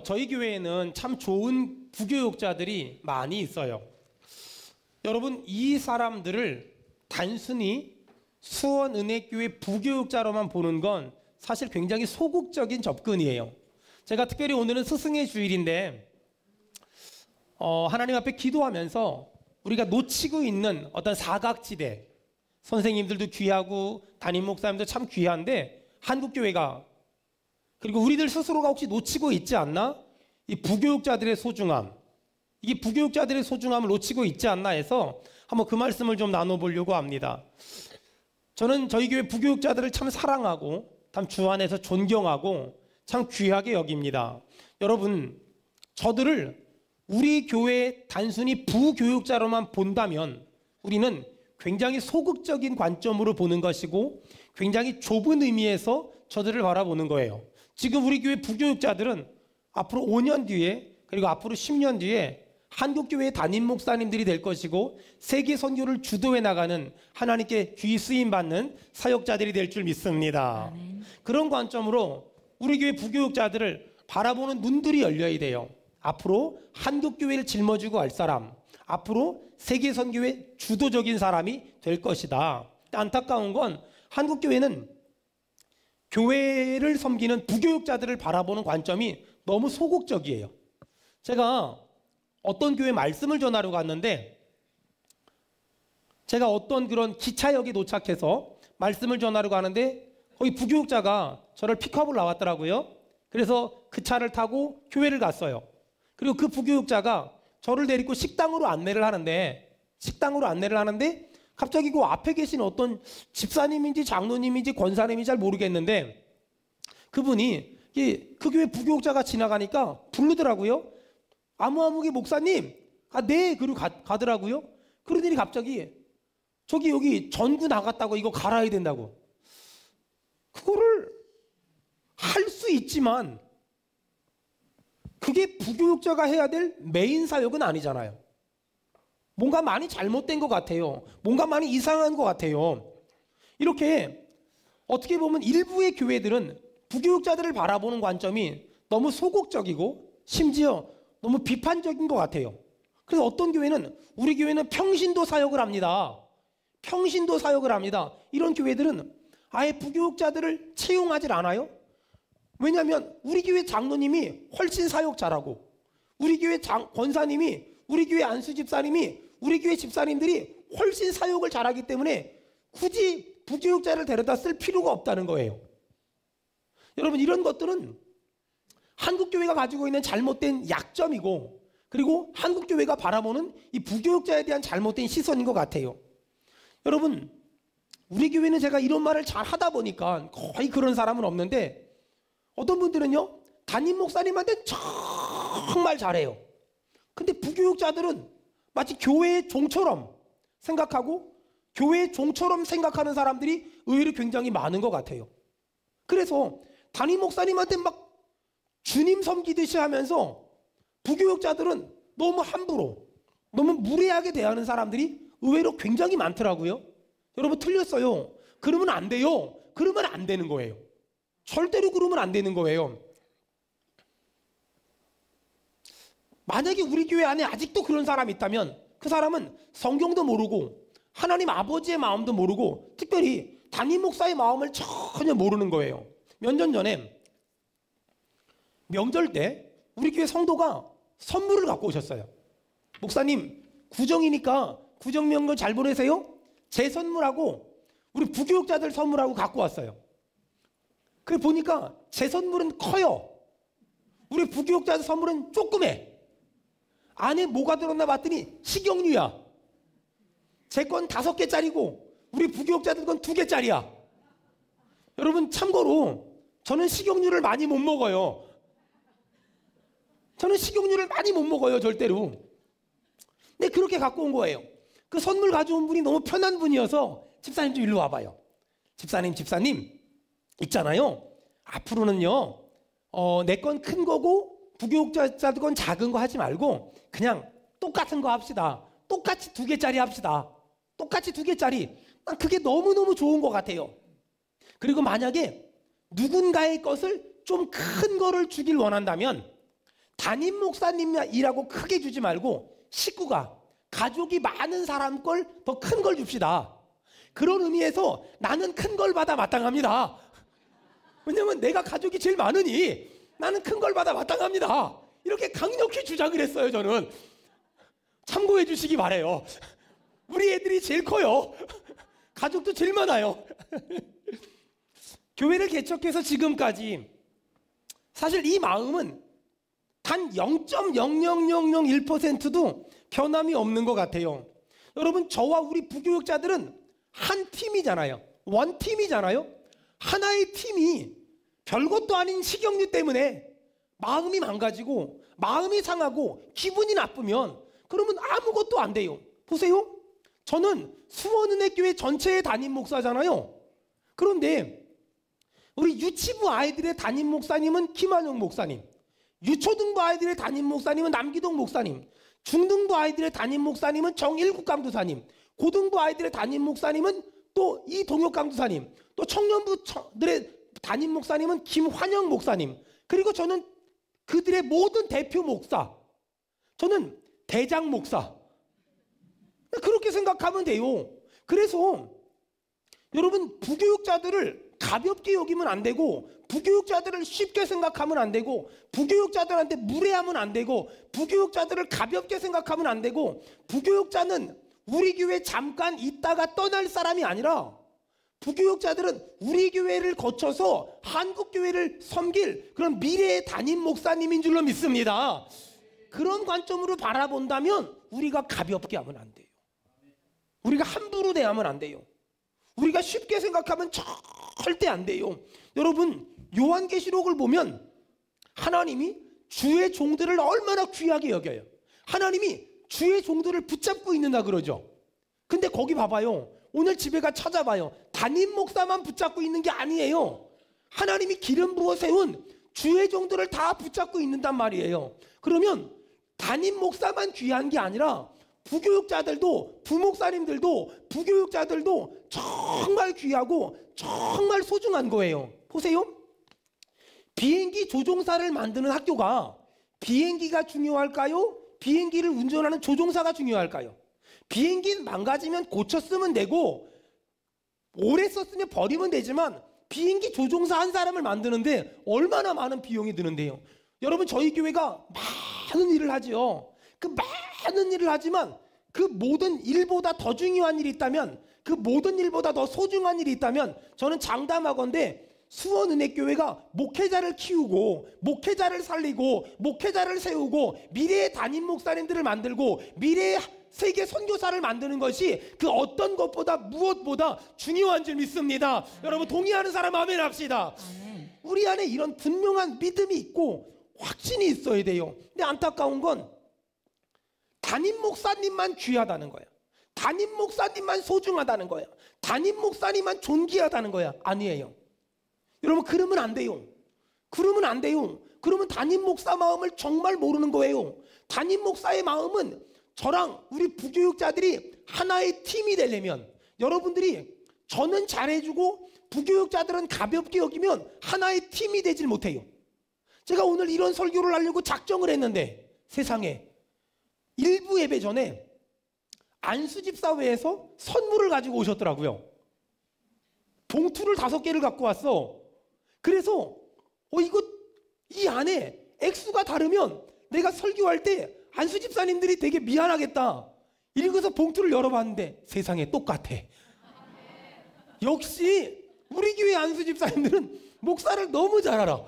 저희 교회에는 참 좋은 부교육자들이 많이 있어요. 여러분, 이 사람들을 단순히 수원은혜교회 부교육자로만 보는 건 사실 굉장히 소극적인 접근이에요. 제가 특별히 오늘은 스승의 주일인데 하나님 앞에 기도하면서 우리가 놓치고 있는 어떤 사각지대, 선생님들도 귀하고 담임 목사님도 참 귀한데 한국교회가, 그리고 우리들 스스로가 혹시 놓치고 있지 않나? 이 부교육자들의 소중함, 이게 부교육자들의 소중함을 놓치고 있지 않나 해서 한번 그 말씀을 좀 나눠보려고 합니다. 저는 저희 교회 부교육자들을 참 사랑하고 참 주 안에서 존경하고 참 귀하게 여깁니다. 여러분, 저들을 우리 교회의 단순히 부교육자로만 본다면 우리는 굉장히 소극적인 관점으로 보는 것이고 굉장히 좁은 의미에서 저들을 바라보는 거예요. 지금 우리 교회 부교육자들은 앞으로 5년 뒤에, 그리고 앞으로 10년 뒤에 한국교회의 담임 목사님들이 될 것이고 세계 선교를 주도해 나가는 하나님께 귀 쓰임 받는 사역자들이 될 줄 믿습니다. 아멘. 그런 관점으로 우리 교회 부교육자들을 바라보는 눈들이 열려야 돼요. 앞으로 한국교회를 짊어지고 갈 사람, 앞으로 세계 선교의 주도적인 사람이 될 것이다. 안타까운 건 한국교회는 교회를 섬기는 부교육자들을 바라보는 관점이 너무 소극적이에요. 제가 어떤 교회 말씀을 전하러 갔는데, 제가 어떤 그런 기차역에 도착해서 말씀을 전하러 가는데 거기 부교육자가 저를 픽업을 나왔더라고요. 그래서 그 차를 타고 교회를 갔어요. 그리고 그 부교육자가 저를 데리고 식당으로 안내를 하는데 갑자기 그 앞에 계신 어떤 집사님인지 장로님인지 권사님인지 잘 모르겠는데 그분이 그 교회 부교육자가 지나가니까 부르더라고요. 아무아무개 목사님, 네, 그리고 가더라고요. 그러더니 갑자기 저기 여기 전구 나갔다고 이거 갈아야 된다고. 그거를 할 수 있지만 그게 부교육자가 해야 될 메인 사역은 아니잖아요. 뭔가 많이 잘못된 것 같아요. 뭔가 많이 이상한 것 같아요. 이렇게 어떻게 보면 일부의 교회들은 부교육자들을 바라보는 관점이 너무 소극적이고 심지어 너무 비판적인 것 같아요. 그래서 어떤 교회는 우리 교회는 평신도 사역을 합니다. 평신도 사역을 합니다. 이런 교회들은 아예 부교육자들을 채용하지 않아요. 왜냐하면 우리 교회 장로님이 훨씬 사역 잘하고 우리 교회 권사님이, 우리 교회 안수 집사님이, 우리 교회 집사님들이 훨씬 사역을 잘하기 때문에 굳이 부교육자를 데려다 쓸 필요가 없다는 거예요. 여러분, 이런 것들은 한국교회가 가지고 있는 잘못된 약점이고, 그리고 한국교회가 바라보는 이 부교육자에 대한 잘못된 시선인 것 같아요. 여러분, 우리 교회는 제가 이런 말을 잘 하다 보니까 거의 그런 사람은 없는데, 어떤 분들은요 담임 목사님한테 정말 잘해요. 근데 부교육자들은 마치 교회의 종처럼 생각하고 교회의 종처럼 생각하는 사람들이 의외로 굉장히 많은 것 같아요. 그래서 담임 목사님한테 막 주님 섬기듯이 하면서 부교육자들은 너무 함부로, 너무 무례하게 대하는 사람들이 의외로 굉장히 많더라고요. 여러분, 틀렸어요. 그러면 안 돼요. 그러면 안 되는 거예요. 절대로 그러면 안 되는 거예요. 만약에 우리 교회 안에 아직도 그런 사람이 있다면 그 사람은 성경도 모르고 하나님 아버지의 마음도 모르고 특별히 담임 목사의 마음을 전혀 모르는 거예요. 몇 년 전에 명절 때 우리 교회 성도가 선물을 갖고 오셨어요. 목사님, 구정이니까 구정 명절 잘 보내세요? 제 선물하고 우리 부교육자들 선물하고 갖고 왔어요. 그래 보니까 제 선물은 커요. 우리 부교육자들 선물은 조그매. 안에 뭐가 들었나 봤더니 식용유야. 제 건 5개짜리고 우리 부교육자들 건 2개짜리야. 여러분, 참고로 저는 식용유를 많이 못 먹어요. 저는 식용유를 많이 못 먹어요, 절대로. 근데 그렇게 갖고 온 거예요. 그 선물 가져온 분이 너무 편한 분이어서 집사님 좀 일로 와봐요. 집사님 있잖아요. 앞으로는요, 내 건 큰 거고 부교육자들 건 작은 거 하지 말고 그냥 똑같은 거 합시다. 똑같이 2개짜리 합시다. 똑같이 2개짜리. 난 그게 너무너무 좋은 것 같아요. 그리고 만약에 누군가의 것을 좀 큰 거를 주길 원한다면 담임 목사님이라고 크게 주지 말고 식구가, 가족이 많은 사람 걸 더 큰 걸 줍시다. 그런 의미에서 나는 큰 걸 받아 마땅합니다. 왜냐면 내가 가족이 제일 많으니 나는 큰 걸 받아 마땅합니다. 이렇게 강력히 주장을 했어요. 저는 참고해 주시기 바래요. 우리 애들이 제일 커요. 가족도 제일 많아요. 교회를 개척해서 지금까지 사실 이 마음은 단 0.00001%도 변함이 없는 것 같아요. 여러분, 저와 우리 부교육자들은 한 팀이잖아요. 원팀이잖아요. 하나의 팀이 별것도 아닌 식용유 때문에 마음이 망가지고 마음이 상하고 기분이 나쁘면 그러면 아무것도 안 돼요. 보세요. 저는 수원은혜교회 전체의 담임 목사잖아요. 그런데 우리 유치부 아이들의 담임 목사님은 김한영 목사님, 유초등부 아이들의 담임 목사님은 남기동 목사님, 중등부 아이들의 담임 목사님은 정일국 강도사님, 고등부 아이들의 담임 목사님은 또 이동혁 강도사님, 또 청년부들의 담임 목사님은 김환영 목사님, 그리고 저는 그들의 모든 대표 목사, 저는 대장 목사. 그렇게 생각하면 돼요. 그래서 여러분, 부교육자들을 가볍게 여기면 안 되고, 부교육자들을 쉽게 생각하면 안 되고, 부교육자들한테 무례하면 안 되고, 부교육자들을 가볍게 생각하면 안 되고, 부교육자는 우리 교회 잠깐 있다가 떠날 사람이 아니라 부교육자들은 우리 교회를 거쳐서 한국 교회를 섬길 그런 미래의 담임 목사님인 줄로 믿습니다. 그런 관점으로 바라본다면 우리가 가볍게 하면 안 돼요. 우리가 함부로 대하면 안 돼요. 우리가 쉽게 생각하면 절대 안 돼요. 여러분, 요한계시록을 보면 하나님이 주의 종들을 얼마나 귀하게 여겨요. 하나님이 주의 종들을 붙잡고 있는다 그러죠. 근데 거기 봐봐요. 오늘 집에 가 찾아봐요. 담임 목사만 붙잡고 있는 게 아니에요. 하나님이 기름 부어 세운 주의 종들을 다 붙잡고 있는단 말이에요. 그러면 담임 목사만 귀한 게 아니라 부교육자들도, 부목사님들도, 부교육자들도 정말 귀하고 정말 소중한 거예요. 보세요. 비행기 조종사를 만드는 학교가 비행기가 중요할까요? 비행기를 운전하는 조종사가 중요할까요? 비행기는 망가지면 고쳐 쓰면 되고 오래 썼으면 버리면 되지만 비행기 조종사 한 사람을 만드는데 얼마나 많은 비용이 드는데요. 여러분, 저희 교회가 많은 일을 하지요. 그 많은 일을 하지만 그 모든 일보다 더 중요한 일이 있다면, 그 모든 일보다 더 소중한 일이 있다면 저는 장담하건대 수원은혜교회가 목회자를 키우고 목회자를 살리고 목회자를 세우고 미래의 담임 목사님들을 만들고 미래의 세계 선교사를 만드는 것이 그 어떤 것보다 무엇보다 중요한 줄 믿습니다. 여러분, 동의하는 사람 아멘 합시다. 우리 안에 이런 분명한 믿음이 있고 확신이 있어야 돼요. 근데 안타까운 건 담임 목사님만 귀하다는 거야. 담임 목사님만 소중하다는 거야. 담임 목사님만 존귀하다는 거야. 아니에요. 여러분, 그러면 안 돼요. 그러면 안 돼요. 그러면 담임 목사 마음을 정말 모르는 거예요. 담임 목사의 마음은 저랑 우리 부교육자들이 하나의 팀이 되려면, 여러분들이 저는 잘해주고 부교육자들은 가볍게 여기면 하나의 팀이 되질 못해요. 제가 오늘 이런 설교를 하려고 작정을 했는데 세상에 일부 예배 전에 안수집사회에서 선물을 가지고 오셨더라고요. 봉투를 5개를 갖고 왔어. 그래서 이거 이 안에 액수가 다르면 내가 설교할 때 안수집사님들이 되게 미안하겠다. 이러고서 봉투를 열어봤는데 세상에 똑같아. 역시 우리 교회 안수집사님들은 목사를 너무 잘 알아.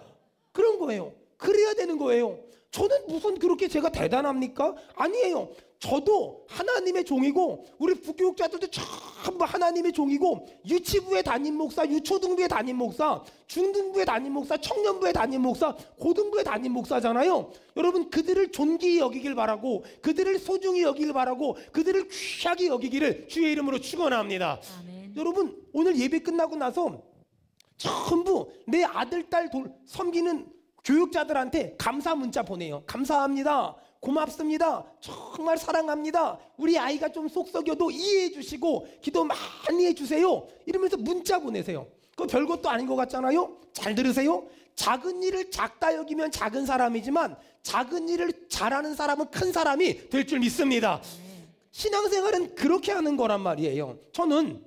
그런 거예요. 그래야 되는 거예요. 저는 무슨 그렇게 제가 대단합니까? 아니에요. 저도 하나님의 종이고 우리 부교육자들도 전부 하나님의 종이고 유치부의 담임 목사, 유초등부의 담임 목사, 중등부의 담임 목사, 청년부의 담임 목사, 고등부의 담임 목사잖아요. 여러분, 그들을 존귀히 여기길 바라고 그들을 소중히 여기길 바라고 그들을 귀하게 여기기를 주의 이름으로 축원합니다. 아멘. 여러분, 오늘 예배 끝나고 나서 전부 내 아들, 딸 섬기는 교육자들한테 감사 문자 보내요. 감사합니다. 고맙습니다. 정말 사랑합니다. 우리 아이가 좀 속 썩여도 이해해 주시고 기도 많이 해주세요. 이러면서 문자 보내세요. 그거 별것도 아닌 것 같잖아요. 잘 들으세요. 작은 일을 작다 여기면 작은 사람이지만 작은 일을 잘하는 사람은 큰 사람이 될 줄 믿습니다. 신앙생활은 그렇게 하는 거란 말이에요. 저는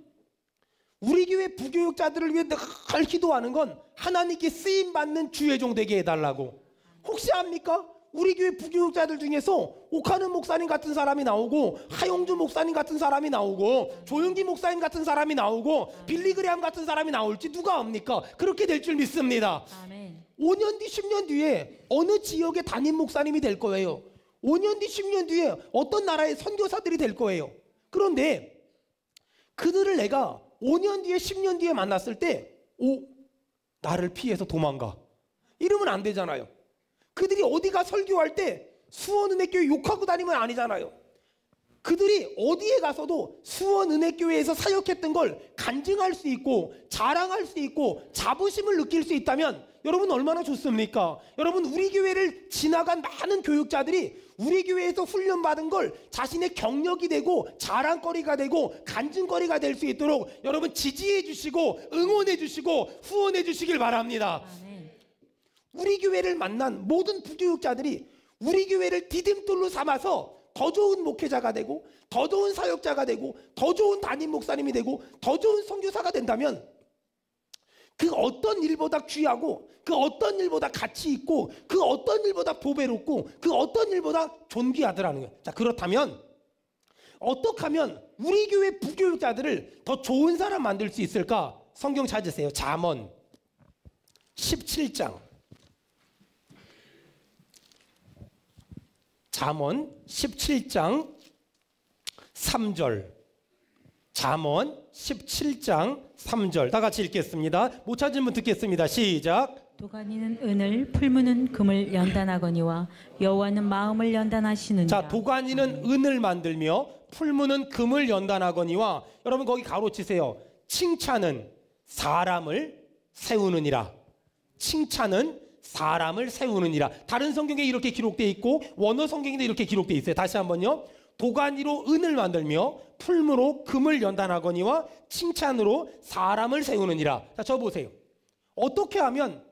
우리 교회 부교육자들을 위해 늘 기도하는 건 하나님께 쓰임받는 주의종 되게 해달라고. 혹시 압니까? 우리 교회 부교육자들 중에서 옥하는 목사님 같은 사람이 나오고, 하용주 목사님 같은 사람이 나오고, 조영기 목사님 같은 사람이 나오고, 빌리그레함 같은 사람이 나올지 누가 압니까? 그렇게 될 줄 믿습니다. 아멘. 5년 뒤 10년 뒤에 어느 지역의 담임 목사님이 될 거예요. 5년 뒤 10년 뒤에 어떤 나라의 선교사들이 될 거예요. 그런데 그들을 내가 5년 뒤에 10년 뒤에 만났을 때 나를 피해서 도망가 이러면 안 되잖아요. 그들이 어디가 설교할 때 수원은혜교회 욕하고 다니면 아니잖아요. 그들이 어디에 가서도 수원은혜교회에서 사역했던 걸 간증할 수 있고 자랑할 수 있고 자부심을 느낄 수 있다면 여러분 얼마나 좋습니까? 여러분, 우리 교회를 지나간 많은 교육자들이 우리 교회에서 훈련받은 걸 자신의 경력이 되고 자랑거리가 되고 간증거리가 될 수 있도록 여러분 지지해 주시고 응원해 주시고 후원해 주시길 바랍니다. 아멘. 우리 교회를 만난 모든 부교육자들이 우리 교회를 디딤돌로 삼아서 더 좋은 목회자가 되고 더 좋은 사역자가 되고 더 좋은 담임 목사님이 되고 더 좋은 선교사가 된다면 그 어떤 일보다 귀하고 그 어떤 일보다 가치 있고 그 어떤 일보다 보배롭고 그 어떤 일보다 존귀하더라는 거예요. 자, 그렇다면 어떻게 하면 우리 교회 부교육자들을 더 좋은 사람 만들 수 있을까? 성경 찾으세요. 잠언 17장. 잠언 17장 3절. 잠언 17장 3절. 다 같이 읽겠습니다. 못 찾은 분 듣겠습니다. 시작. 도가니는 은을, 풀무는 금을 연단하거니와 여호와는 마음을 연단하시느니라. 자, 도가니는 은을 만들며 풀무는 금을 연단하거니와, 여러분 거기 가로치세요. 칭찬은 사람을 세우느니라. 칭찬은 사람을 세우느니라. 다른 성경에 이렇게 기록되어 있고 원어 성경에도 이렇게 기록되어 있어요. 다시 한번요. 도가니로 은을 만들며 풀무로 금을 연단하거니와 칭찬으로 사람을 세우느니라. 자, 저 보세요. 어떻게 하면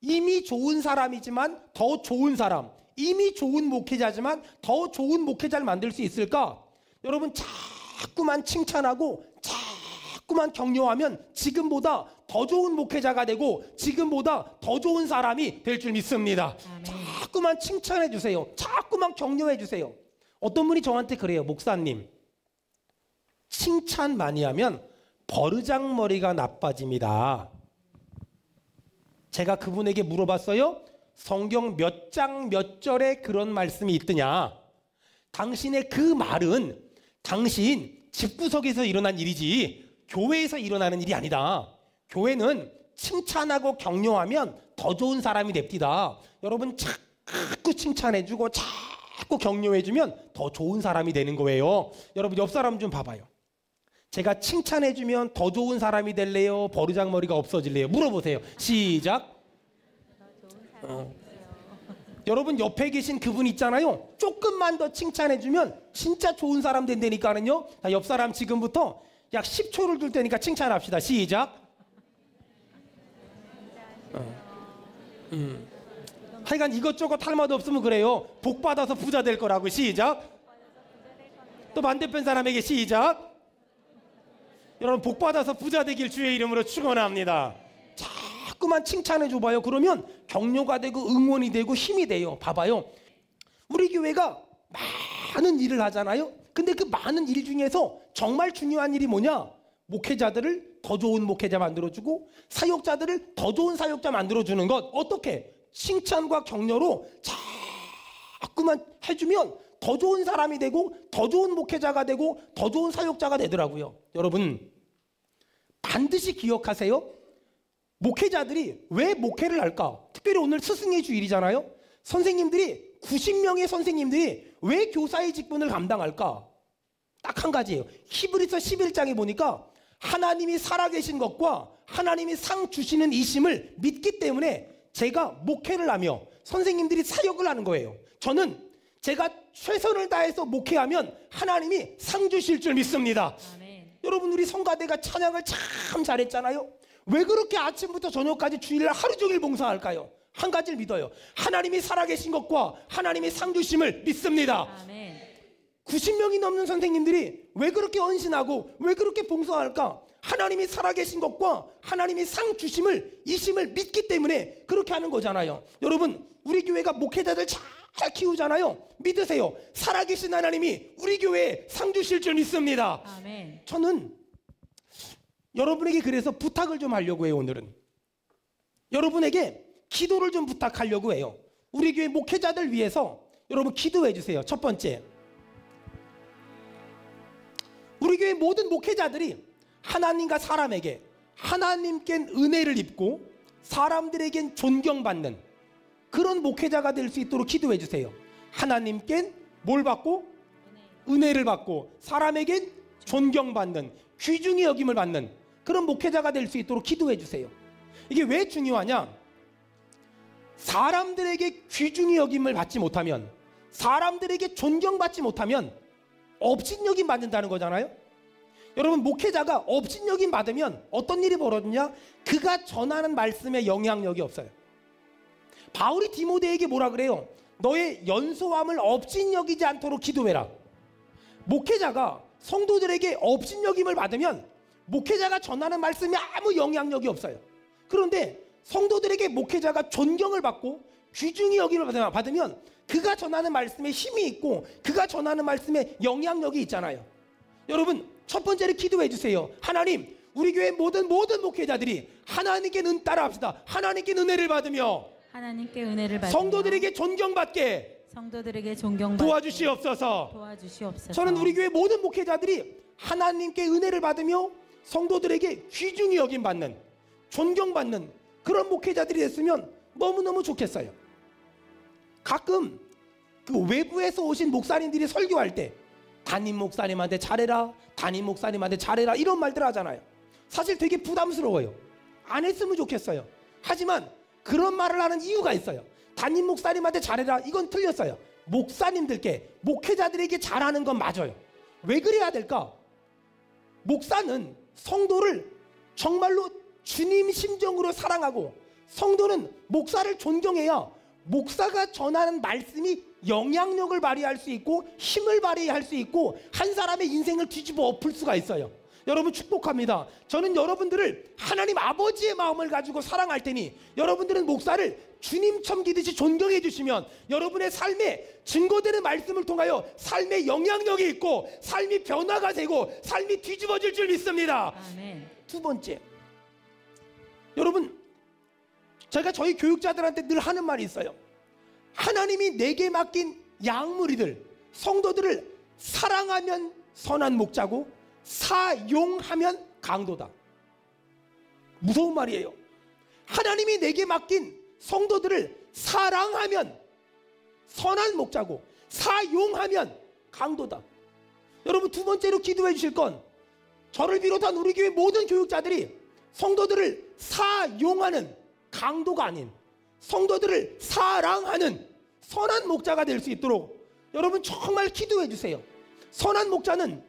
이미 좋은 사람이지만 더 좋은 사람, 이미 좋은 목회자지만 더 좋은 목회자를 만들 수 있을까? 여러분, 자꾸만 칭찬하고 자꾸만 격려하면 지금보다 더 좋은 목회자가 되고 지금보다 더 좋은 사람이 될 줄 믿습니다. 아멘. 자꾸만 칭찬해 주세요. 자꾸만 격려해 주세요. 어떤 분이 저한테 그래요. 목사님, 칭찬 많이 하면 버르장머리가 나빠집니다. 제가 그분에게 물어봤어요. 성경 몇 장 몇 절에 그런 말씀이 있더냐? 당신의 그 말은 당신 집구석에서 일어난 일이지 교회에서 일어나는 일이 아니다. 교회는 칭찬하고 격려하면 더 좋은 사람이 됩니다. 여러분, 자꾸 칭찬해주고 자꾸 격려해주면 더 좋은 사람이 되는 거예요. 여러분, 옆 사람 좀 봐봐요. 제가 칭찬해주면 더 좋은 사람이 될래요? 버르장머리가 없어질래요? 물어보세요. 시작. 여러분, 옆에 계신 그분 있잖아요. 조금만 더 칭찬해주면 진짜 좋은 사람 된다니까는요. 자, 옆 사람 지금부터 약 10초를 둘 테니까 칭찬합시다. 시작. 하여간 이것저것 할 맛 없으면 그래요. 복 받아서 부자 될 거라고. 시작. 또 반대편 사람에게 시작. 여러분, 복 받아서 부자 되길 주의 이름으로 축원합니다. 자꾸만 칭찬해 줘봐요. 그러면 격려가 되고 응원이 되고 힘이 돼요. 봐봐요. 우리 교회가 많은 일을 하잖아요. 근데 그 많은 일 중에서 정말 중요한 일이 뭐냐? 목회자들을 더 좋은 목회자 만들어주고 사역자들을 더 좋은 사역자 만들어주는 것. 어떻게? 칭찬과 격려로 자꾸만 해주면 더 좋은 사람이 되고 더 좋은 목회자가 되고 더 좋은 사역자가 되더라고요. 여러분, 반드시 기억하세요. 목회자들이 왜 목회를 할까? 특별히 오늘 스승의 주일이잖아요. 선생님들이 90명의 선생님들이 왜 교사의 직분을 감당할까? 딱 한 가지예요. 히브리서 11장에 보니까 하나님이 살아계신 것과 하나님이 상 주시는 이심을 믿기 때문에 제가 목회를 하며 선생님들이 사역을 하는 거예요. 저는 제가 최선을 다해서 목회하면 하나님이 상 주실 줄 믿습니다. 아멘. 여러분, 우리 성가대가 찬양을 참 잘했잖아요. 왜 그렇게 아침부터 저녁까지 주일날 하루 종일 봉사할까요? 한 가지를 믿어요. 하나님이 살아계신 것과 하나님이 상 주심을 믿습니다. 아멘. 90명이 넘는 선생님들이 왜 그렇게 헌신하고 왜 그렇게 봉사할까? 하나님이 살아계신 것과 하나님이 상 주심을 이심을 믿기 때문에 그렇게 하는 거잖아요. 여러분, 우리 교회가 목회자들 잘 키우잖아요. 믿으세요. 살아계신 하나님이 우리 교회에 상 주실 줄 믿습니다. 아멘. 저는 여러분에게 그래서 부탁을 좀 하려고 해요. 오늘은 여러분에게 기도를 좀 부탁하려고 해요. 우리 교회 목회자들 위해서 여러분 기도해 주세요. 첫 번째, 우리 교회 모든 목회자들이 하나님과 사람에게 하나님께 은혜를 입고 사람들에겐 존경받는 그런 목회자가 될 수 있도록 기도해 주세요. 하나님께 뭘 받고? 은혜를 받고 사람에겐 존경받는 귀중히 여김을 받는 그런 목회자가 될 수 있도록 기도해 주세요. 이게 왜 중요하냐? 사람들에게 귀중히 여김을 받지 못하면, 사람들에게 존경받지 못하면 업신여김 받는다는 거잖아요. 여러분, 목회자가 업신여김 받으면 어떤 일이 벌어지냐? 그가 전하는 말씀에 영향력이 없어요. 바울이 디모데에게 뭐라 그래요? 너의 연소함을 업신여기지 않도록 기도해라. 목회자가 성도들에게 업신여김을 받으면 목회자가 전하는 말씀에 아무 영향력이 없어요. 그런데 성도들에게 목회자가 존경을 받고 귀중히 여김을 받으면 그가 전하는 말씀에 힘이 있고 그가 전하는 말씀에 영향력이 있잖아요. 여러분, 첫 번째로 기도해 주세요. 하나님, 우리 교회 모든 목회자들이 하나님께 따라합시다. 하나님께 은혜를 받으며 하나님께 은혜를 받으며 성도들에게 존경받게 성도들에게 존경받게 도와주시옵소서. 도와주시옵소서. 저는 우리 교회 모든 목회자들이 하나님께 은혜를 받으며 성도들에게 귀중히 여김 받는, 존경받는 그런 목회자들이 됐으면 너무너무 좋겠어요. 가끔 그 외부에서 오신 목사님들이 설교할 때 담임 목사님한테 잘해라, 담임 목사님한테 잘해라 이런 말들 하잖아요. 사실 되게 부담스러워요. 안 했으면 좋겠어요. 하지만 그런 말을 하는 이유가 있어요. 담임 목사님한테 잘해라, 이건 틀렸어요. 목사님들께, 목회자들에게 잘하는 건 맞아요. 왜 그래야 될까? 목사는 성도를 정말로 주님 심정으로 사랑하고 성도는 목사를 존경해야 목사가 전하는 말씀이 영향력을 발휘할 수 있고 힘을 발휘할 수 있고 한 사람의 인생을 뒤집어 엎을 수가 있어요. 여러분, 축복합니다. 저는 여러분들을 하나님 아버지의 마음을 가지고 사랑할 테니 여러분들은 목사를 주님 섬기듯이 존경해 주시면 여러분의 삶에 증거되는 말씀을 통하여 삶의 영향력이 있고 삶이 변화가 되고 삶이 뒤집어질 줄 믿습니다. 아멘. 두 번째, 여러분, 제가 저희 교육자들한테 늘 하는 말이 있어요. 하나님이 내게 맡긴 양무리들, 성도들을 사랑하면 선한 목자고 사용하면 강도다. 무서운 말이에요. 하나님이 내게 맡긴 성도들을 사랑하면 선한 목자고 사용하면 강도다. 여러분, 두 번째로 기도해 주실 건 저를 비롯한 우리 교회 모든 교육자들이 성도들을 사용하는 강도가 아닌 성도들을 사랑하는 선한 목자가 될 수 있도록 여러분 정말 기도해 주세요. 선한 목자는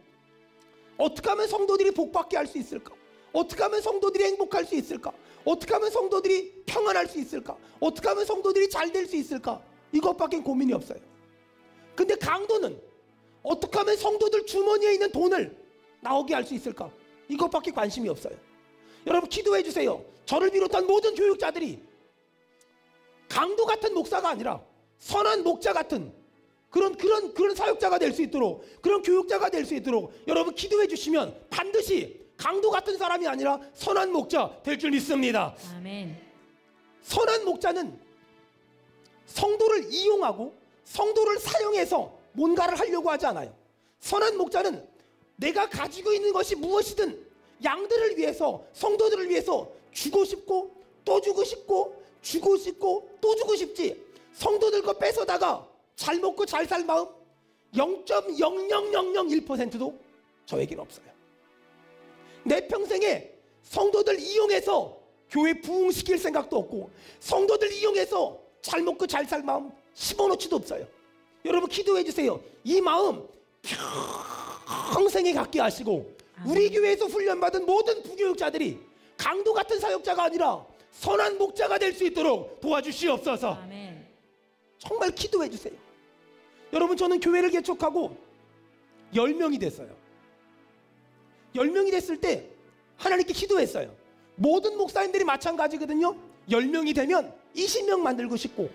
어떻게 하면 성도들이 복받게 할 수 있을까? 어떻게 하면 성도들이 행복할 수 있을까? 어떻게 하면 성도들이 평안할 수 있을까? 어떻게 하면 성도들이 잘 될 수 있을까? 이것밖에 고민이 없어요. 근데 강도는 어떻게 하면 성도들 주머니에 있는 돈을 나오게 할 수 있을까? 이것밖에 관심이 없어요. 여러분, 기도해 주세요. 저를 비롯한 모든 교육자들이 강도 같은 목사가 아니라 선한 목자 같은 그런 사역자가 될 수 있도록, 그런 교육자가 될 수 있도록 여러분 기도해 주시면 반드시 강도 같은 사람이 아니라 선한 목자 될 줄 믿습니다. 아멘. 선한 목자는 성도를 이용하고 성도를 사용해서 뭔가를 하려고 하지 않아요. 선한 목자는 내가 가지고 있는 것이 무엇이든 양들을 위해서, 성도들을 위해서 주고 싶고 또 주고 싶고 주고 싶고 또 주고 싶지, 성도들 거 뺏어다가 잘 먹고 잘 살 마음 0.00001%도 저에게는 없어요. 내 평생에 성도들 이용해서 교회 부흥시킬 생각도 없고 성도들 이용해서 잘 먹고 잘 살 마음 10원어치도 없어요. 여러분, 기도해 주세요. 이 마음 평생에 갖게 하시고 우리 교회에서 훈련받은 모든 부교육자들이 강도 같은 사역자가 아니라 선한 목자가 될 수 있도록 도와주시옵소서. 아멘. 정말 기도해 주세요. 여러분, 저는 교회를 개척하고 10명이 됐어요. 10명이 됐을 때 하나님께 기도했어요. 모든 목사님들이 마찬가지거든요. 10명이 되면 20명 만들고 싶고,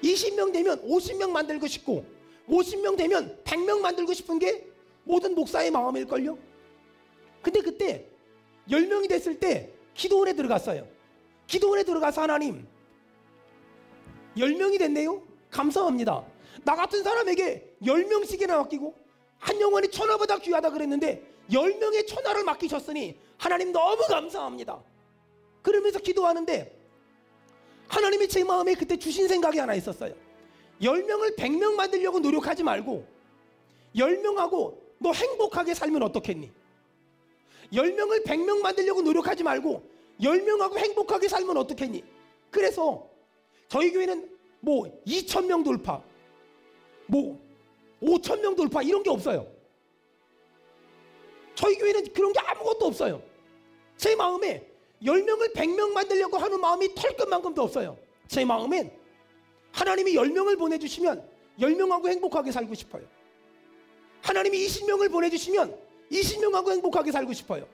20명 되면 50명 만들고 싶고, 50명 되면 100명 만들고 싶은 게 모든 목사의 마음일걸요. 근데 그때 10명이 됐을 때 기도원에 들어갔어요. 기도원에 들어가서 하나님, 10명이 됐네요? 감사합니다. 나 같은 사람에게 10명씩이나 맡기고 한 영혼이 천하보다 귀하다 그랬는데 10명의 천하를 맡기셨으니 하나님 너무 감사합니다. 그러면서 기도하는데 하나님이 제 마음에 그때 주신 생각이 하나 있었어요. 10명을 100명 만들려고 노력하지 말고 10명하고 너 행복하게 살면 어떻겠니? 10명을 100명 만들려고 노력하지 말고 10명하고 행복하게 살면 어떻겠니? 그래서 저희 교회는 뭐 2,000명 돌파, 뭐 5,000명 돌파 이런 게 없어요. 저희 교회는 그런 게 아무것도 없어요. 제 마음에 10명을 100명 만들려고 하는 마음이 털끝만큼도 없어요. 제 마음엔 하나님이 10명을 보내주시면 10명하고 행복하게 살고 싶어요. 하나님이 20명을 보내주시면 20명하고 행복하게 살고 싶어요.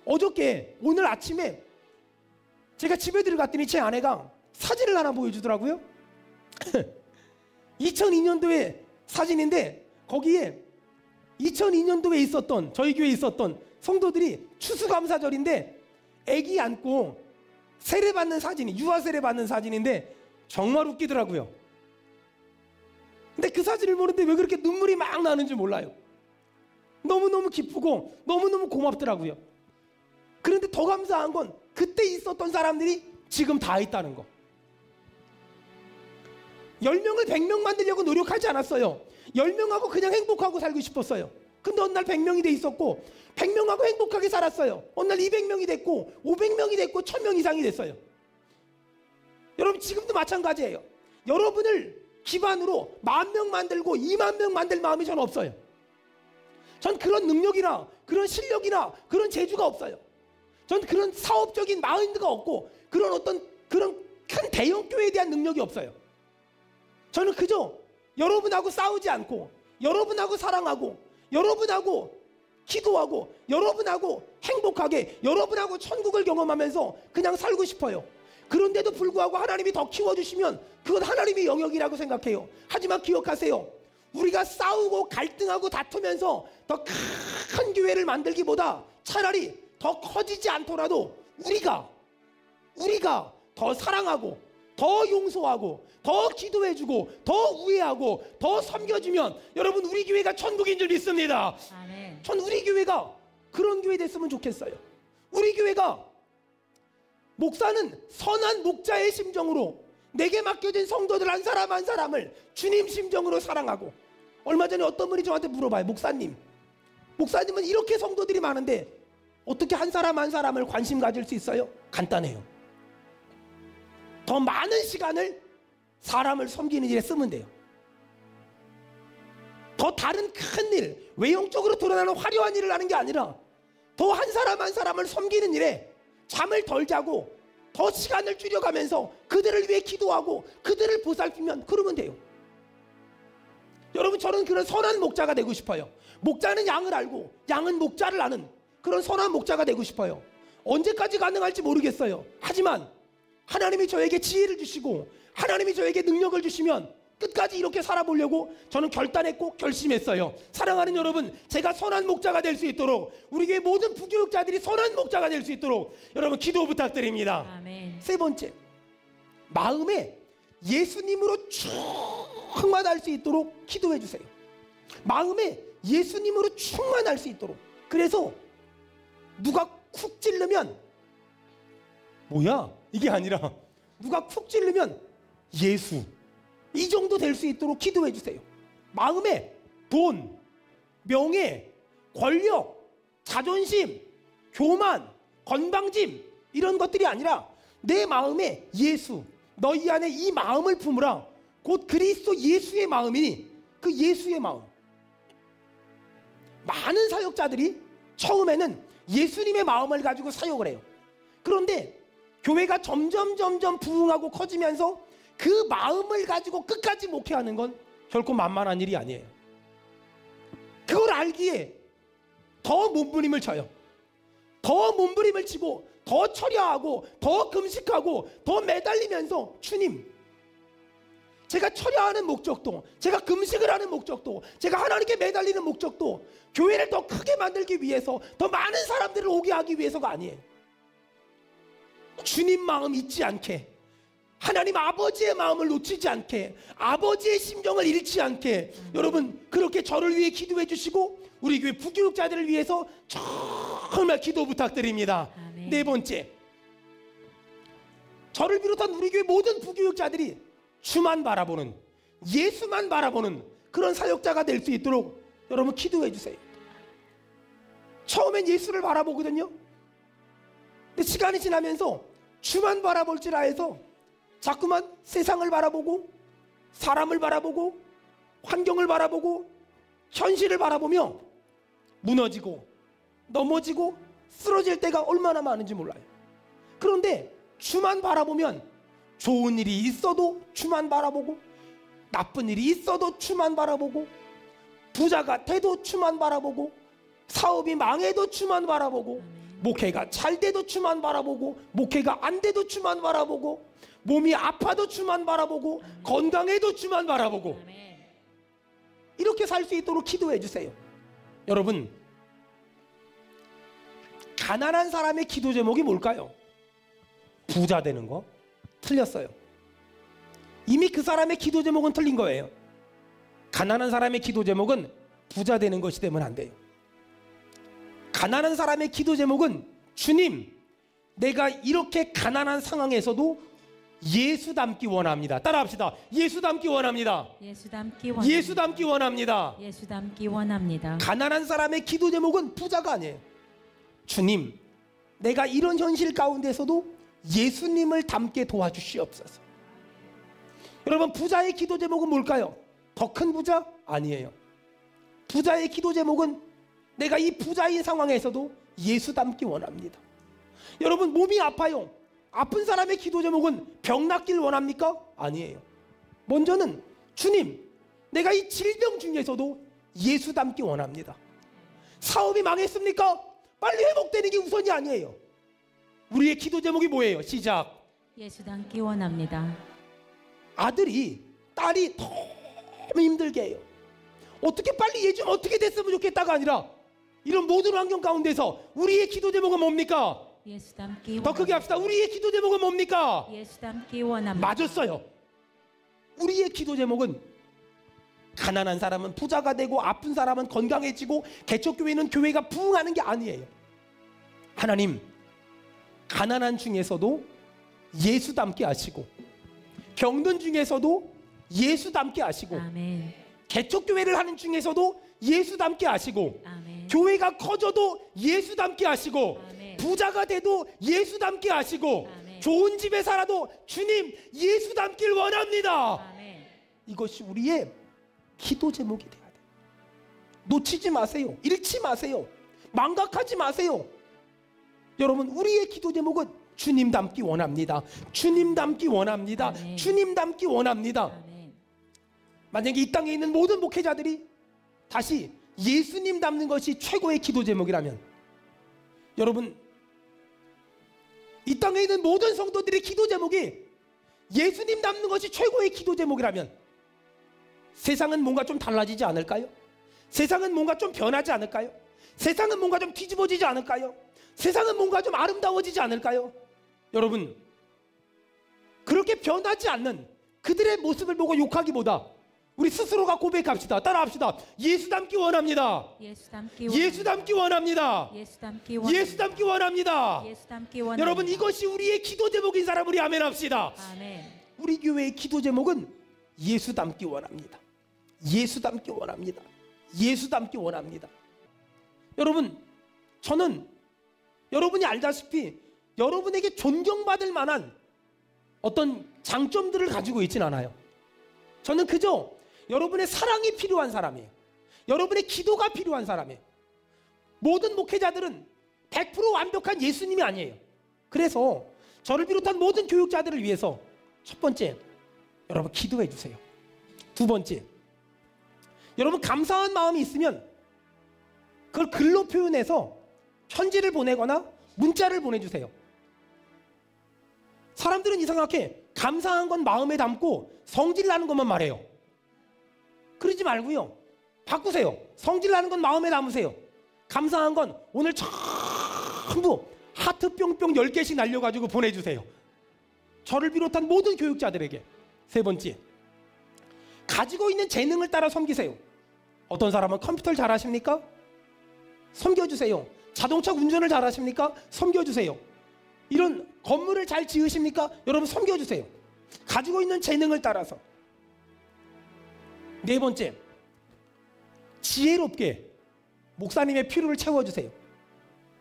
어저께 오늘 아침에 제가 집에 들어갔더니 제 아내가 사진을 하나 보여주더라고요. 2002년도에 사진인데 거기에 2002년도에 있었던, 저희 교회에 있었던 성도들이 추수감사절인데 아기 안고 세례받는 사진이, 유아 세례받는 사진인데 정말 웃기더라고요. 근데 그 사진을 보는데 왜 그렇게 눈물이 막 나는지 몰라요. 너무너무 기쁘고 너무너무 고맙더라고요. 그런데 더 감사한 건 그때 있었던 사람들이 지금 다 있다는 거. 10명을 100명 만들려고 노력하지 않았어요. 10명하고 그냥 행복하고 살고 싶었어요. 근데 어느 날 100명이 돼 있었고 100명하고 행복하게 살았어요. 어느 날 200명이 됐고 500명이 됐고 1000명 이상이 됐어요. 여러분, 지금도 마찬가지예요. 여러분을 기반으로 10,000명 만들고 20,000명 만들 마음이 저는 없어요. 전 그런 능력이나 그런 실력이나 그런 재주가 없어요. 전 그런 사업적인 마인드가 없고 그런 큰 대형 교회에 대한 능력이 없어요. 저는 그저 여러분하고 싸우지 않고 여러분하고 사랑하고 여러분하고 기도하고 여러분하고 행복하게 여러분하고 천국을 경험하면서 그냥 살고 싶어요. 그런데도 불구하고 하나님이 더 키워주시면 그건 하나님의 영역이라고 생각해요. 하지만 기억하세요. 우리가 싸우고 갈등하고 다투면서 더 큰 교회를 만들기보다 차라리 더 커지지 않더라도 우리가 더 사랑하고 더 용서하고 더 기도해주고 더 우애하고 더 섬겨주면 여러분, 우리 교회가 천국인 줄 믿습니다. 아멘. 전 우리 교회가 그런 교회 됐으면 좋겠어요. 우리 교회가 목사는 선한 목자의 심정으로 내게 맡겨진 성도들 한 사람 한 사람을 주님 심정으로 사랑하고, 얼마 전에 어떤 분이 저한테 물어봐요. 목사님은 이렇게 성도들이 많은데 어떻게 한 사람 한 사람을 관심 가질 수 있어요? 간단해요. 더 많은 시간을 사람을 섬기는 일에 쓰면 돼요. 더 다른 큰 일, 외형적으로 드러나는 화려한 일을 하는 게 아니라 더 한 사람 한 사람을 섬기는 일에 잠을 덜 자고 더 시간을 줄여가면서 그들을 위해 기도하고 그들을 보살피면 그러면 돼요. 여러분, 저는 그런 선한 목자가 되고 싶어요. 목자는 양을 알고 양은 목자를 아는 그런 선한 목자가 되고 싶어요. 언제까지 가능할지 모르겠어요. 하지만 하나님이 저에게 지혜를 주시고 하나님이 저에게 능력을 주시면 끝까지 이렇게 살아보려고 저는 결단했고 결심했어요. 사랑하는 여러분, 제가 선한 목자가 될 수 있도록, 우리 교회 모든 부교육자들이 선한 목자가 될 수 있도록 여러분 기도 부탁드립니다. 아멘. 세 번째, 마음에 예수님으로 충만할 수 있도록 기도해 주세요. 마음에 예수님으로 충만할 수 있도록. 그래서 누가 쿡 찌르면 뭐야? 이게 아니라 누가 쿡 찌르면 예수, 이 정도 될 수 있도록 기도해 주세요. 마음에 돈, 명예, 권력, 자존심, 교만, 건방짐 이런 것들이 아니라 내 마음에 예수, 너희 안에 이 마음을 품으라. 곧 그리스도 예수의 마음이니 그 예수의 마음. 많은 사역자들이 처음에는 예수님의 마음을 가지고 사역을 해요. 그런데 교회가 점점 부흥하고 커지면서 그 마음을 가지고 끝까지 목회하는 건 결코 만만한 일이 아니에요. 그걸 알기에 더 몸부림을 쳐요. 더 몸부림을 치고 더 철야하고 더 금식하고 더 매달리면서 주님, 제가 철야하는 목적도, 제가 금식을 하는 목적도, 제가 하나님께 매달리는 목적도 교회를 더 크게 만들기 위해서, 더 많은 사람들을 오게 하기 위해서가 아니에요. 주님 마음 잊지 않게, 하나님 아버지의 마음을 놓치지 않게, 아버지의 심정을 잃지 않게, 여러분 그렇게 저를 위해 기도해 주시고 우리 교회 부교육자들을 위해서 정말 기도 부탁드립니다. 아멘. 네 번째, 저를 비롯한 우리 교회 모든 부교육자들이 주만 바라보는, 예수만 바라보는 그런 사역자가 될 수 있도록 여러분 기도해 주세요. 처음엔 예수를 바라보거든요. 근데 시간이 지나면서 주만 바라볼지라 해서 자꾸만 세상을 바라보고 사람을 바라보고 환경을 바라보고 현실을 바라보며 무너지고 넘어지고 쓰러질 때가 얼마나 많은지 몰라요. 그런데 주만 바라보면 좋은 일이 있어도 주만 바라보고, 나쁜 일이 있어도 주만 바라보고, 부자가 돼도 주만 바라보고, 사업이 망해도 주만 바라보고, 목회가 잘 돼도 주만 바라보고, 목회가 안 돼도 주만 바라보고, 몸이 아파도 주만 바라보고, 건강해도 주만 바라보고, 이렇게 살 수 있도록 기도해 주세요. 여러분, 가난한 사람의 기도 제목이 뭘까요? 부자 되는 거? 틀렸어요. 이미 그 사람의 기도 제목은 틀린 거예요. 가난한 사람의 기도 제목은 부자 되는 것이 되면 안 돼요. 가난한 사람의 기도 제목은 주님, 내가 이렇게 가난한 상황에서도 예수 닮기 원합니다. 따라합시다. 예수 닮기 원합니다. 예수 닮기 원합니다. 예수 닮기 원합니다. 예수 닮기 원합니다. 가난한 사람의 기도 제목은 부자가 아니에요. 주님, 내가 이런 현실 가운데서도 예수님을 닮게 도와주시옵소서. 여러분, 부자의 기도 제목은 뭘까요? 더 큰 부자? 아니에요. 부자의 기도 제목은 내가 이 부자인 상황에서도 예수 닮기 원합니다. 여러분, 몸이 아파요. 아픈 사람의 기도 제목은 병 낫길 원합니까? 아니에요. 먼저는 주님, 내가 이 질병 중에서도 예수 닮기 원합니다. 사업이 망했습니까? 빨리 회복되는 게 우선이 아니에요. 우리의 기도 제목이 뭐예요? 시작. 예수 닮기 원합니다. 아들이, 딸이 너무 힘들게 해요. 어떻게 빨리 얘 좀 어떻게 됐으면 좋겠다가 아니라 이런 모든 환경 가운데서 우리의 기도 제목은 뭡니까? 예수 닮기 더 크게 합시다. 우리의 기도 제목은 뭡니까? 예수 닮기 원합니다. 맞았어요. 우리의 기도 제목은 가난한 사람은 부자가 되고 아픈 사람은 건강해지고 개척교회는 교회가 부흥하는 게 아니에요. 하나님, 가난한 중에서도 예수 닮게 하시고, 병든 중에서도 예수 닮게 하시고, 아멘. 개척교회를 하는 중에서도 예수 닮게 하시고, 아멘. 교회가 커져도 예수 닮게 하시고, 아멘. 부자가 돼도 예수 닮게 하시고, 아멘. 좋은 집에 살아도 주님 예수 닮길 원합니다. 아멘. 이것이 우리의 기도 제목이 돼야 돼요. 놓치지 마세요. 잃지 마세요. 망각하지 마세요. 여러분, 우리의 기도 제목은 주님 닮기 원합니다. 주님 닮기 원합니다. 아멘. 주님 닮기 원합니다. 아멘. 만약에 이 땅에 있는 모든 목회자들이 다시 예수님 닮는 것이 최고의 기도 제목이라면, 여러분, 이 땅에 있는 모든 성도들의 기도 제목이 예수님 닮는 것이 최고의 기도 제목이라면 세상은 뭔가 좀 달라지지 않을까요? 세상은 뭔가 좀 변하지 않을까요? 세상은 뭔가 좀 뒤집어지지 않을까요? 세상은 뭔가 좀 아름다워지지 않을까요? 여러분, 그렇게 변하지 않는 그들의 모습을 보고 욕하기보다 우리 스스로가 고백합시다. 따라합시다. 예수 닮기 원합니다. 예수 닮기 예수 닮기 원합니다. 예수 닮기 원합니다. 예수 닮기 원합니다. 예수 닮기 원합니다. 여러분, 이것이 우리의 기도 제목인 사람 우리 아멘 합시다. 아멘. 우리 교회의 기도 제목은 예수 닮기 원합니다. 예수 닮기 원합니다. 예수 닮기 원합니다. 여러분, 저는 여러분이 알다시피 여러분에게 존경받을 만한 어떤 장점들을 가지고 있진 않아요. 저는 그저 여러분의 사랑이 필요한 사람이에요. 여러분의 기도가 필요한 사람이에요. 모든 목회자들은 100% 완벽한 예수님이 아니에요. 그래서 저를 비롯한 모든 교육자들을 위해서 첫 번째, 여러분 기도해 주세요. 두 번째, 여러분 감사한 마음이 있으면 그걸 글로 표현해서 편지를 보내거나 문자를 보내주세요. 사람들은 이상하게 감사한 건 마음에 담고 성질 나는 것만 말해요. 그러지 말고요, 바꾸세요. 성질 나는 건 마음에 담으세요. 감사한 건 오늘 전부 하트 뿅뿅 10개씩 날려가지고 보내주세요. 저를 비롯한 모든 교육자들에게. 세 번째, 가지고 있는 재능을 따라 섬기세요. 어떤 사람은 컴퓨터를 잘하십니까? 섬겨주세요. 자동차 운전을 잘하십니까? 섬겨주세요. 이런 건물을 잘 지으십니까? 여러분 섬겨주세요. 가지고 있는 재능을 따라서. 네 번째, 지혜롭게 목사님의 필요를 채워주세요.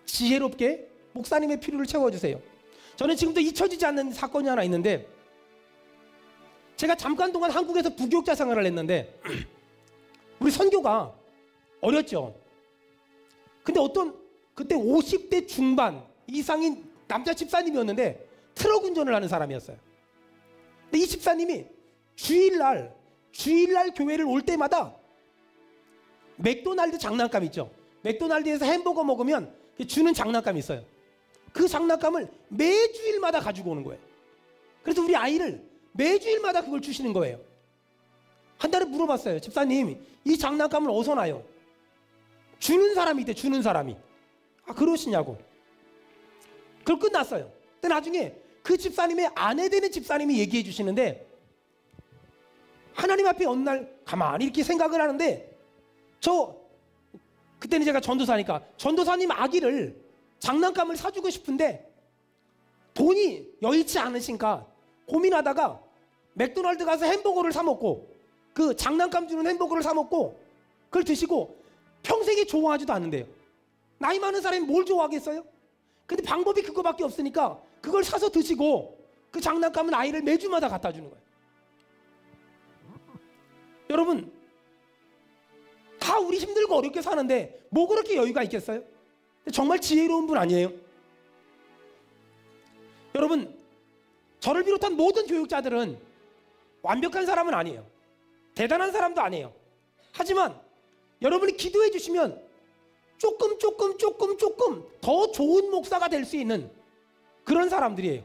지혜롭게 목사님의 필요를 채워주세요. 저는 지금도 잊혀지지 않는 사건이 하나 있는데, 제가 잠깐 동안 한국에서 부교육자 생활을 했는데 우리 선교가 어렸죠. 근데 그때 50대 중반 이상인 남자 집사님이었는데 트럭 운전을 하는 사람이었어요. 근데 이 집사님이 주일날 교회를 올 때마다 맥도날드 장난감 있죠. 맥도날드에서 햄버거 먹으면 주는 장난감이 있어요. 그 장난감을 매주일마다 가지고 오는 거예요. 그래서 우리 아이를 매주일마다 그걸 주시는 거예요. 한 달에 물어봤어요. 집사님, 이 장난감을 어디서 나요? 주는 사람이 있대. 주는 사람이. 아, 그러시냐고. 그걸 끝났어요. 근데 나중에 그 집사님의 아내 되는 집사님이 얘기해 주시는데, 하나님 앞에 어느 날 가만히 이렇게 생각을 하는데, 그때는 제가 전도사니까 전도사님 아기를 장난감을 사주고 싶은데 돈이 여의치 않으신가 고민하다가 맥도날드 가서 햄버거를 사 먹고, 그 장난감 주는 햄버거를 사 먹고 그걸 드시고 평생에 좋아하지도 않는데요. 나이 많은 사람이 뭘 좋아하겠어요? 근데 방법이 그거밖에 없으니까 그걸 사서 드시고 그 장난감은 아이를 매주마다 갖다 주는 거예요. 여러분, 다 우리 힘들고 어렵게 사는데 뭐 그렇게 여유가 있겠어요? 정말 지혜로운 분 아니에요? 여러분, 저를 비롯한 모든 교육자들은 완벽한 사람은 아니에요. 대단한 사람도 아니에요. 하지만 여러분이 기도해 주시면 조금 더 좋은 목사가 될 수 있는 그런 사람들이에요.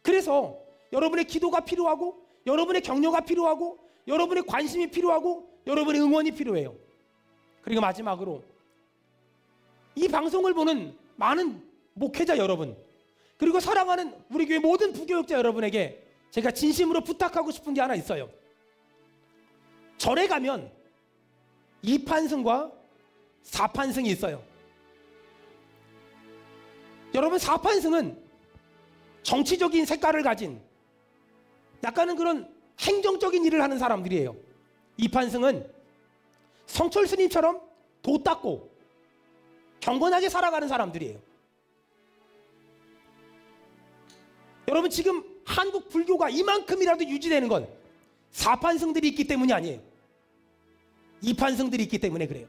그래서 여러분의 기도가 필요하고, 여러분의 격려가 필요하고, 여러분의 관심이 필요하고, 여러분의 응원이 필요해요. 그리고 마지막으로 이 방송을 보는 많은 목회자 여러분, 그리고 사랑하는 우리 교회 모든 부교육자 여러분에게 제가 진심으로 부탁하고 싶은 게 하나 있어요. 절에 가면 2판승과 4판승이 있어요. 여러분, 4판승은 정치적인 색깔을 가진 약간은 그런 행정적인 일을 하는 사람들이에요. 2판승은 성철 스님처럼 도 닦고 경건하게 살아가는 사람들이에요. 여러분, 지금 한국 불교가 이만큼이라도 유지되는 건 4판승들이 있기 때문이 아니에요. 2판승들이 있기 때문에 그래요.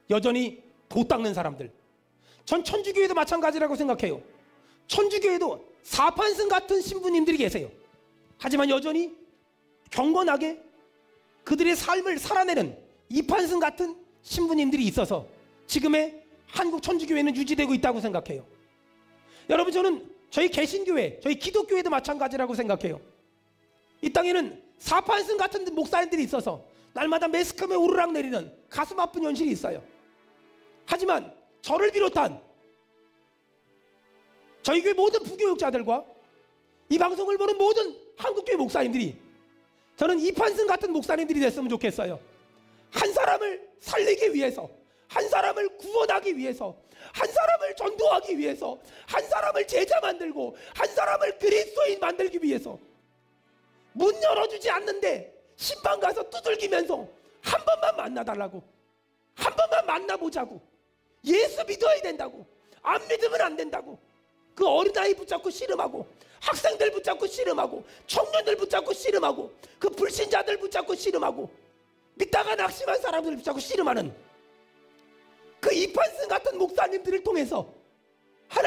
여전히 도 닦는 사람들. 전 천주교회도 마찬가지라고 생각해요. 천주교회도 4판승 같은 신부님들이 계세요. 하지만 여전히 경건하게 그들의 삶을 살아내는 2판승 같은 신부님들이 있어서 지금의 한국 천주교회는 유지되고 있다고 생각해요. 여러분, 저는 저희 개신교회, 저희 기독교회도 마찬가지라고 생각해요. 이 땅에는 4판승 같은 목사님들이 있어서 날마다 매스컴에 오르락 내리는 가슴 아픈 현실이 있어요. 하지만 저를 비롯한 저희 교회 모든 부교육자들과 이 방송을 보는 모든 한국교회 목사님들이, 저는 2판승 같은 목사님들이 됐으면 좋겠어요. 한 사람을 살리기 위해서, 한 사람을 구원하기 위해서, 한 사람을 전도하기 위해서, 한 사람을 제자 만들고 한 사람을 그리스도인 만들기 위해서 문 열어주지 않는데 신방 가서 두들기면서 한 번만 만나달라고, 한 번만 만나보자고, 예수 믿어야 된다고, 안 믿으면 안 된다고, 그 어린아이 붙잡고 씨름하고, 학생들 붙잡고 씨름하고, 청년들 붙잡고 씨름하고, 그 불신자들 붙잡고 씨름하고, 믿다가 낙심한 사람들을 붙잡고 씨름하는 그 2판승 같은 목사님들을 통해서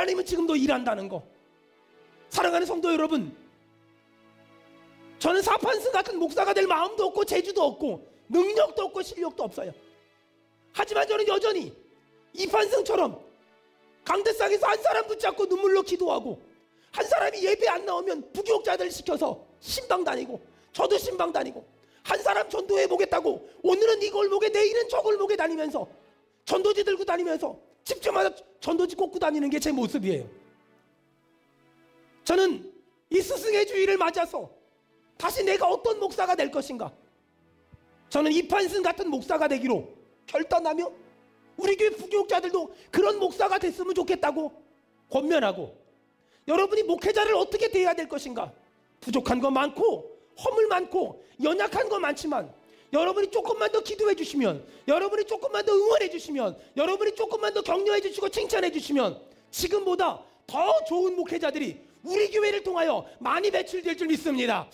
하나님은 지금도 일한다는 거. 사랑하는 성도 여러분, 저는 사판승 같은 목사가 될 마음도 없고 재주도 없고 능력도 없고 실력도 없어요. 하지만 저는 여전히 이판승처럼 강대상에서 한 사람 붙잡고 눈물로 기도하고, 한 사람이 예배 안 나오면 부교육자들 시켜서 신방 다니고, 저도 신방 다니고, 한 사람 전도해 보겠다고 오늘은 이 골목에 내일은 저 골목에 다니면서 전도지 들고 다니면서 집집마다 전도지 꽂고 다니는 게 제 모습이에요. 저는 이 스승의 주의를 맞아서 다시 내가 어떤 목사가 될 것인가, 저는 이판승 같은 목사가 되기로 결단하며 우리 교회 부교육자들도 그런 목사가 됐으면 좋겠다고 권면하고, 여러분이 목회자를 어떻게 대해야 될 것인가, 부족한 거 많고 허물 많고 연약한 거 많지만 여러분이 조금만 더 기도해 주시면, 여러분이 조금만 더 응원해 주시면, 여러분이 조금만 더 격려해 주시고 칭찬해 주시면 지금보다 더 좋은 목회자들이 우리 교회를 통하여 많이 배출될 줄 믿습니다.